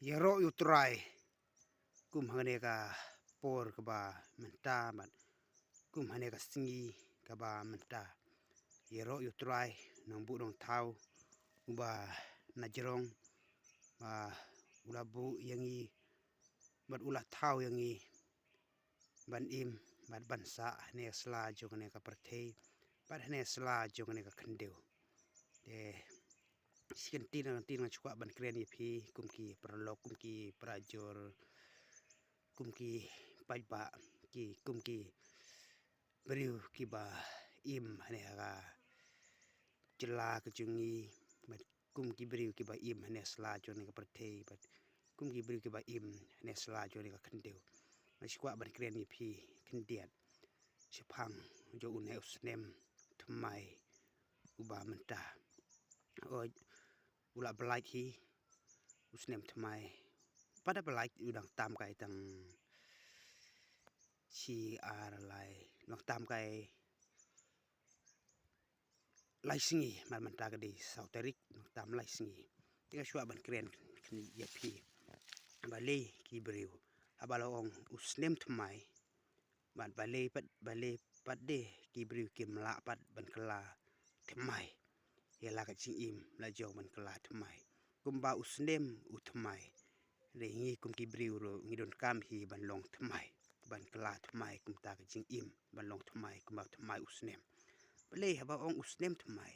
Yero utrai kum hane ka por ka ba menta bat kum hane ka singi ka ba menta yero utrai nong bu dong tau uba najrong ba ula bu yangi bat ula tau yangi ban im bat bansa ne sla jogane ka partei bat ne sla jogane ka khandeu de sikan tina chukwa ban kreni phi kumki pralok kumki prajor kumki paipa ki kumki beriu ki ba im hane ga jela ka jungi bat kumki beriu ki ba im hane sla jone ka partei bat kumki beriu ki ba im hane sla jone ka khandeu chukwa ban kreni phi khndiat chipang jo une usnem thmai uba menta oi ula blai hi usnem thmai pada blai udang tam kai tang chi ar lai nok tam kai lai singi man menta ka di sauterik nok tam lai singi tiga shwa ban kren kni ya phi bale ki breu abalong usnem thmai ban bale pat de ki breu kim la pat ban kala thmai yela ka chi im la jong ban kala thmai kumba usnem uthmai re ngi kum ki breu ro ngi don kam hi ban long thmai ban kala thmai kum ta ka jing im ban long thmai kum ba thmai usnem bale haba ong usnem thmai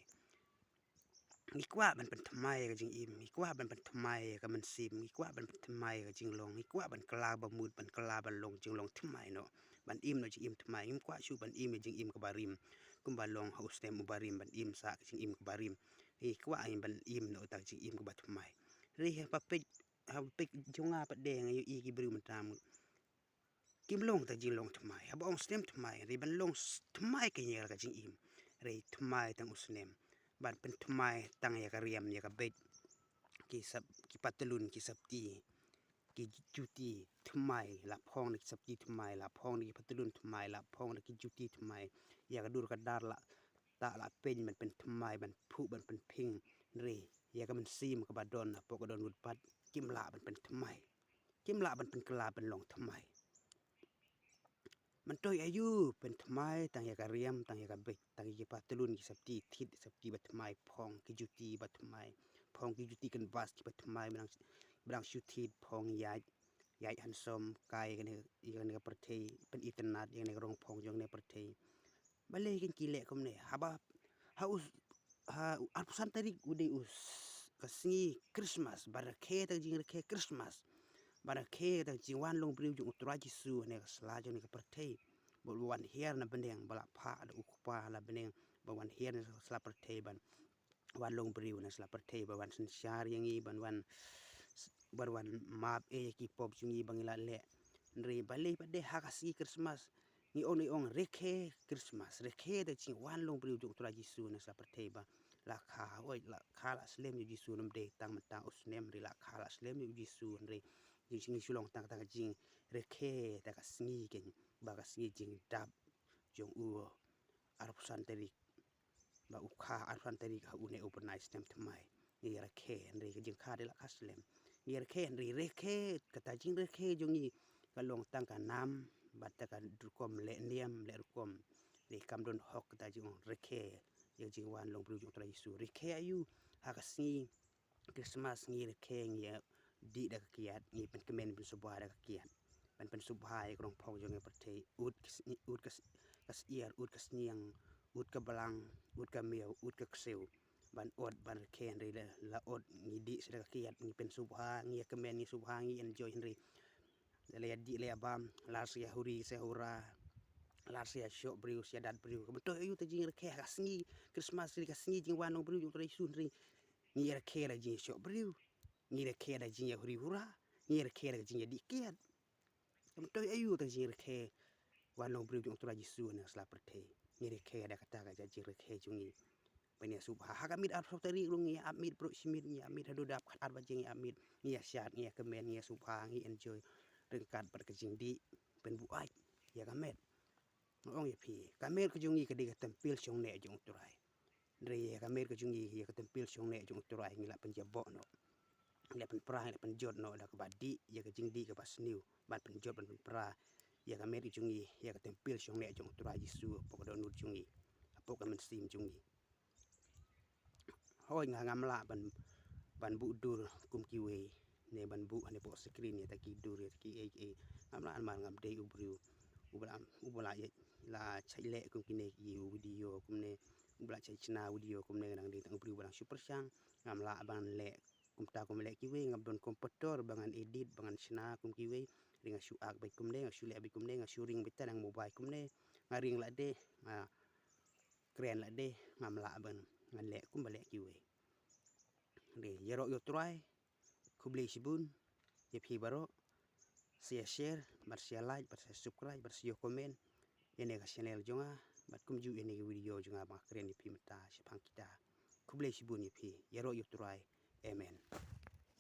ngi kwa ban pen thmai ka jing im ngi kwa ban pen thmai ka man sim ngi kwa ban pen thmai ka jing long ngi kwa ban kala ba mut ban kala ban long jing long thmai no ban im no jing im thmai ngi kwa shu ban im jing im ka barim kum ba long usnem barim ban im sa ka jing im ka barim ngi kwa ban im no ta jing im ka ba thmai re ha pa jonga pa de ngi i ki bru man tam kim long ta jing long thmai ha bong stem thmai re ban long thmai ka yer ka jing im re thmai tang usnem ban pen thmai tang ya ka riam ya ka bet ki sab ki patalun ki sabti ki juti thmai la phong ni sabti thmai la phong ni patalun thmai la phong ni ki juti thmai ya ka dur ka dar la ta la pen man pen thmai ban phu ban pen phing re ya ka man sim ka ba don pok ka don wud pat kim la ban pen thmai kim la ban pen kala ban long thmaiมันtoy ayu pen thmai tang ya ka riam tang ya ka bet tang ya patalun ki sabti thit sabti bat thmai phong ki juti bat thmai phong ki juti kan vas ki bat thmai brang shuthi phong yai han som kai kan ne ka prathei pen itnat yang ne rong phong jong ne prathei bale kin ki le kom ne haba ha us ha arpusan tarik ude us kasngi christmas barakhe ta jing rakhe christmas bara khe ta jiwan long briu ju utra ji su ne sla jo ne ka prathei bo wan her na beneng bala pha da ukpa la beneng bo wan her ne sla prathei ban wan long briu ne sla prathei ba wan sin shar yangi ban wan map e ki pop jungi bangila le re bale pa de ha ka si christmas ni ong rekhe christmas rekhe da ji wan long briu ju utra ji su ne sla prathei ba la kha oi la kha la slem ju ji su nam de tang man ta usnem ri la kha la slem ju ji su re jing shulong tang jing rekhe ta ka sngi ken ba ka sngi jing dab jong u arpsan terik ba ukha arpsan terik ha une overnight stem thmai ni rekhe re jing kha de la khaslem ni rekhe rekhe ka ta jing rekhe jong ni ka long tang ka nam ba ta ka dukom le niam le rukom re kam don hok ta jing rekhe ye jing wan long bru jong tra yesu rekhe ayu ha ka sngi Christmas ni rekhe ngi di da kiat ni pen kemen pen subha da kiat pen subha e krong phong jong e prathei ut kas iar ut kas niang ut ka balang ut ka miau ut ka kseu ban od ban khen re la od ni di se da kiat ni pen subha ni kemen ni subha ni enjoy henry le di le abam la sia huri se hura la sia shop briu sia dat briu beto yu ta jing rekhe ka sngi Christmas ri ka sngi jing wan briu jong tre sun ri ni rekhe la jing shop briu ni rekhe da jing ya huri hura ni rekhe da jing ya dikiat kam to ayu ta jing rekhe wan long briu jong tra jisu na sla prathei ni rekhe da kata ga jing rekhe jungi bania subha ha kamit ar tari rung ni amit pro simit ni amit hadu dap khat ba jing amit ni ya syat ni kemen ni subha ni enjoy rengkat bar ke jing di pen bu ai ya kamet ong ya phi kamet ke jungi ke di ka tempil chong ne jong trai re kamet ke jungi ya ka tempil chong ne jong trai ni la pen jabo no le penpra le penjot no da kebadi ya ke jingdi ke pasniu ban penjot ban penpra ya ke meri jungi ya ke tempil syong le jong tura Yesu pok do nur jungi pok ke mensim jungi hoi ngamla ban bu dur kum kiwe ne ban bu ne pok screen ya taki dur ya taki ngamla an man ngam dei ubla ya la chai le kum kine ki video kum ne ubla chai china video kum ne nang dei tang bru ban super sang ngamla ban le kum ta kum le kiwe ngam don komputer bangan edit bangan china kum kiwe dengan syu ak bai kum ne syu le bai kum ne syu ring betan ang mobile kum ne ngaring la de kren la de ngamla ban ngan le kum bale kiwe de yero yo try kublei sibun ye phi baro share bar share like bar subscribe bar yo comment ene ka channel jonga bat kum ju ene video jonga ba kren ye phi mata sipang kita kublei sibun ye phi yero yo try amen